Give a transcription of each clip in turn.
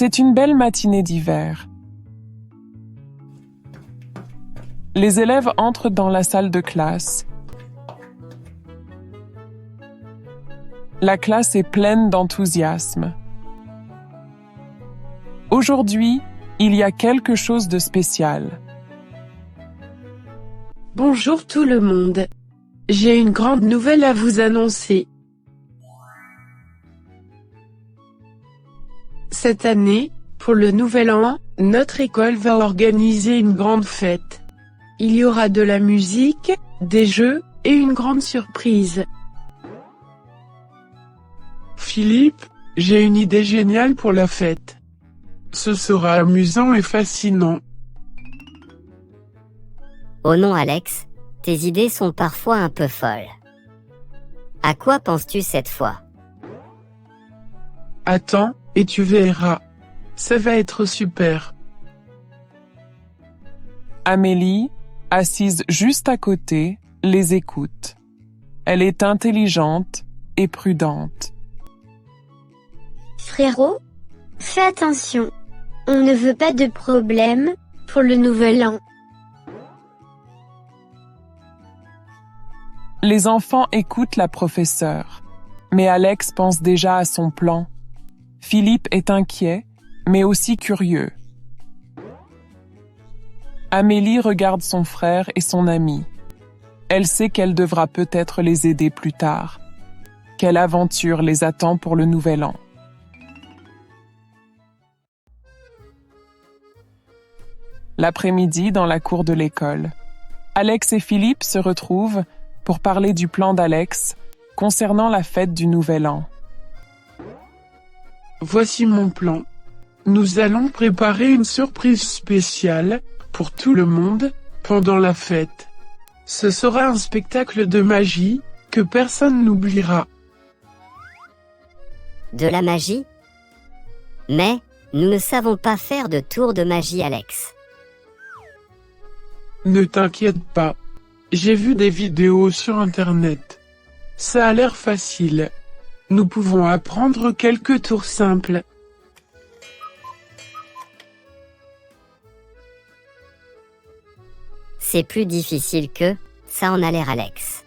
C'est une belle matinée d'hiver. Les élèves entrent dans la salle de classe. La classe est pleine d'enthousiasme. Aujourd'hui, il y a quelque chose de spécial. Bonjour tout le monde. J'ai une grande nouvelle à vous annoncer. Cette année, pour le nouvel an, notre école va organiser une grande fête. Il y aura de la musique, des jeux, et une grande surprise. Philippe, j'ai une idée géniale pour la fête. Ce sera amusant et fascinant. Oh non Alex, tes idées sont parfois un peu folles. À quoi penses-tu cette fois? Attends, et tu verras. Ça va être super. Amélie, assise juste à côté, les écoute. Elle est intelligente et prudente. Frérot, fais attention. On ne veut pas de problème pour le nouvel an. Les enfants écoutent la professeure, mais Alex pense déjà à son plan. Philippe est inquiet, mais aussi curieux. Amélie regarde son frère et son ami. Elle sait qu'elle devra peut-être les aider plus tard. Quelle aventure les attend pour le nouvel an? L'après-midi, dans la cour de l'école, Alex et Philippe se retrouvent pour parler du plan d'Alex concernant la fête du Nouvel An. Voici mon plan. Nous allons préparer une surprise spéciale pour tout le monde pendant la fête. Ce sera un spectacle de magie que personne n'oubliera. De la magie? Mais nous ne savons pas faire de tour de magie Alex. Ne t'inquiète pas. J'ai vu des vidéos sur Internet. Ça a l'air facile. Nous pouvons apprendre quelques tours simples. C'est plus difficile que ça en a l'air Alex.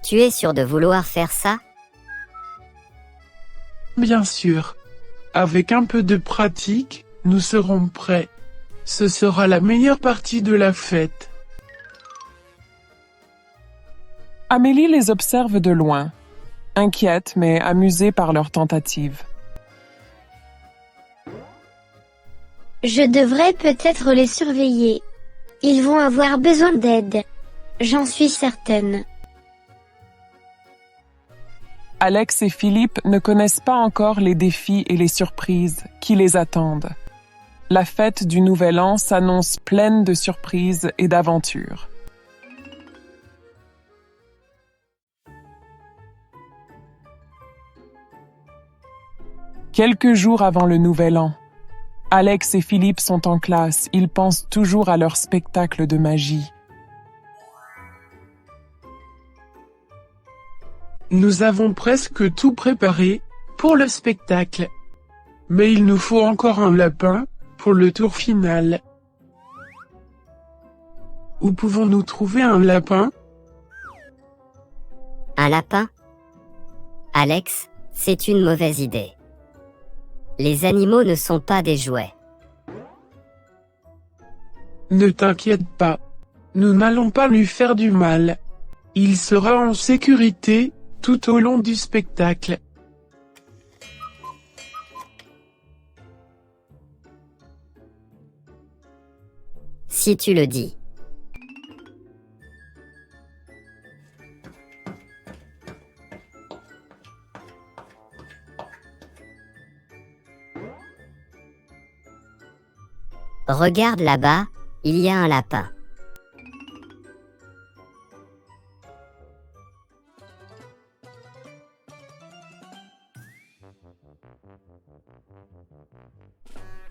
Tu es sûr de vouloir faire ça? Bien sûr. Avec un peu de pratique, nous serons prêts. Ce sera la meilleure partie de la fête. Amélie les observe de loin, inquiète mais amusée par leur tentative. Je devrais peut-être les surveiller. Ils vont avoir besoin d'aide. J'en suis certaine. Alex et Philippe ne connaissent pas encore les défis et les surprises qui les attendent. La fête du Nouvel An s'annonce pleine de surprises et d'aventures. Quelques jours avant le Nouvel An, Alex et Philippe sont en classe. Ils pensent toujours à leur spectacle de magie. Nous avons presque tout préparé pour le spectacle. Mais il nous faut encore un lapin pour le tour final. Où pouvons-nous trouver un lapin? Un lapin? Alex, c'est une mauvaise idée. Les animaux ne sont pas des jouets. Ne t'inquiète pas. Nous n'allons pas lui faire du mal. Il sera en sécurité tout au long du spectacle. Si tu le dis. Regarde là-bas, il y a un lapin.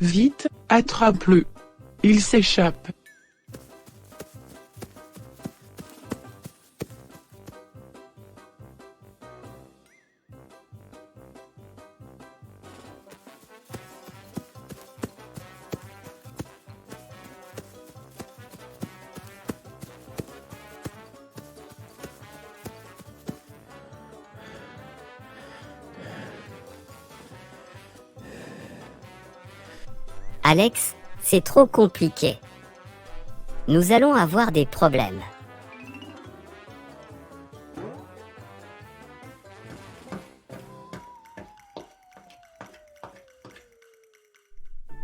Vite, attrape-le. Il s'échappe. Alex, c'est trop compliqué. Nous allons avoir des problèmes.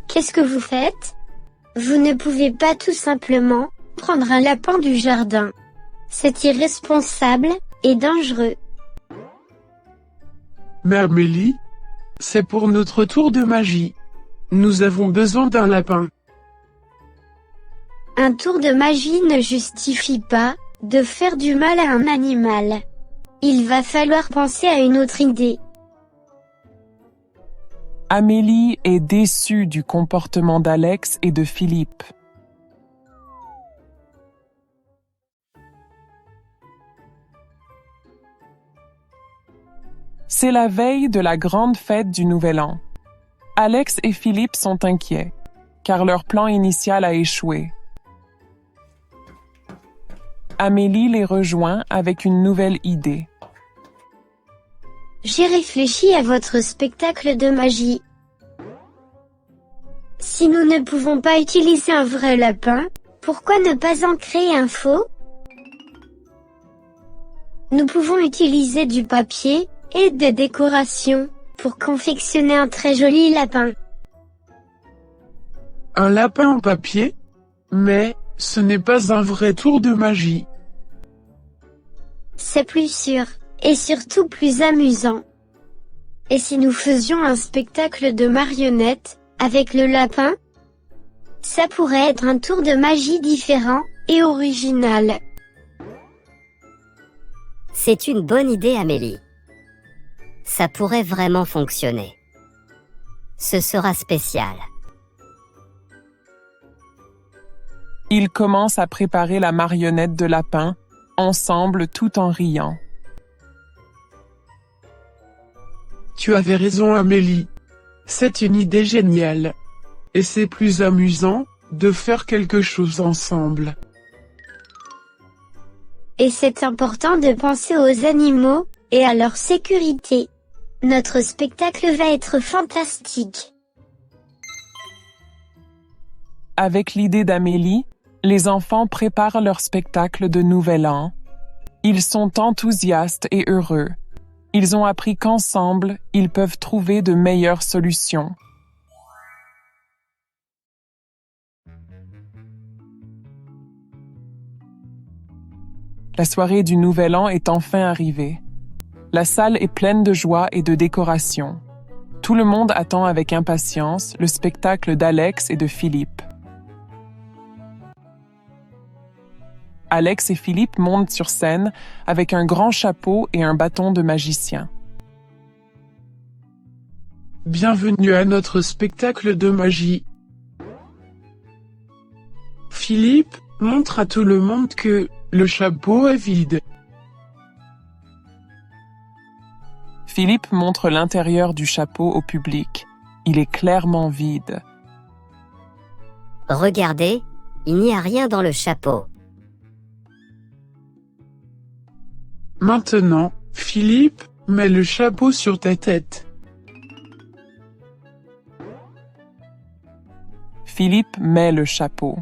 Qu'est-ce que vous faites? Vous ne pouvez pas tout simplement prendre un lapin du jardin. C'est irresponsable et dangereux. Mais Amélie, c'est pour notre tour de magie. Nous avons besoin d'un lapin. Un tour de magie ne justifie pas de faire du mal à un animal. Il va falloir penser à une autre idée. Amélie est déçue du comportement d'Alex et de Philippe. C'est la veille de la grande fête du Nouvel An. Alex et Philippe sont inquiets, car leur plan initial a échoué. Amélie les rejoint avec une nouvelle idée. J'ai réfléchi à votre spectacle de magie. Si nous ne pouvons pas utiliser un vrai lapin, pourquoi ne pas en créer un faux? Nous pouvons utiliser du papier et des décorations pour confectionner un très joli lapin. Un lapin en papier? Mais ce n'est pas un vrai tour de magie. C'est plus sûr, et surtout plus amusant. Et si nous faisions un spectacle de marionnettes, avec le lapin? Ça pourrait être un tour de magie différent et original. C'est une bonne idée, Amélie. Ça pourrait vraiment fonctionner. Ce sera spécial. Ils commencent à préparer la marionnette de lapin, ensemble tout en riant. Tu avais raison Amélie. C'est une idée géniale. Et c'est plus amusant de faire quelque chose ensemble. Et c'est important de penser aux animaux et à leur sécurité. Notre spectacle va être fantastique. Avec l'idée d'Amélie, les enfants préparent leur spectacle de Nouvel An. Ils sont enthousiastes et heureux. Ils ont appris qu'ensemble, ils peuvent trouver de meilleures solutions. La soirée du Nouvel An est enfin arrivée. La salle est pleine de joie et de décorations. Tout le monde attend avec impatience le spectacle d'Alex et de Philippe. Alex et Philippe montent sur scène avec un grand chapeau et un bâton de magicien. Bienvenue à notre spectacle de magie. Philippe montre à tout le monde que le chapeau est vide. Philippe montre l'intérieur du chapeau au public. Il est clairement vide. Regardez, il n'y a rien dans le chapeau. Maintenant, Philippe, mets le chapeau sur ta tête. Philippe met le chapeau.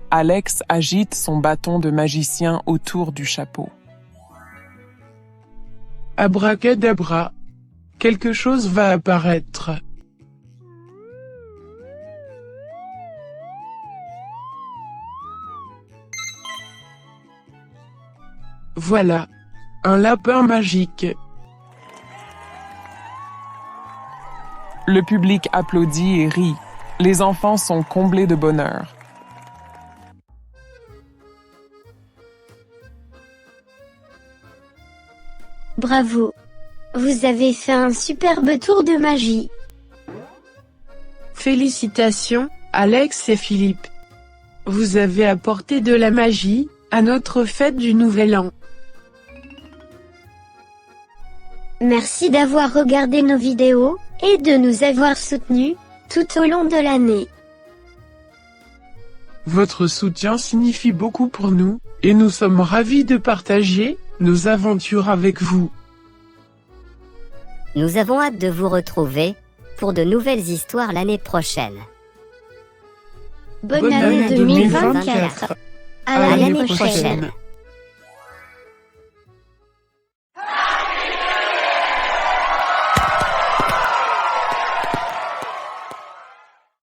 Alex agite son bâton de magicien autour du chapeau. Abracadabra. Quelque chose va apparaître. Voilà. Un lapin magique. Le public applaudit et rit. Les enfants sont comblés de bonheur. Bravo. Vous avez fait un superbe tour de magie. Félicitations, Alex et Philippe. Vous avez apporté de la magie à notre fête du Nouvel An. Merci d'avoir regardé nos vidéos et de nous avoir soutenus tout au long de l'année. Votre soutien signifie beaucoup pour nous, et nous sommes ravis de partager nos aventures avec vous. Nous avons hâte de vous retrouver pour de nouvelles histoires l'année prochaine. Bonne année 2024. À l'année prochaine.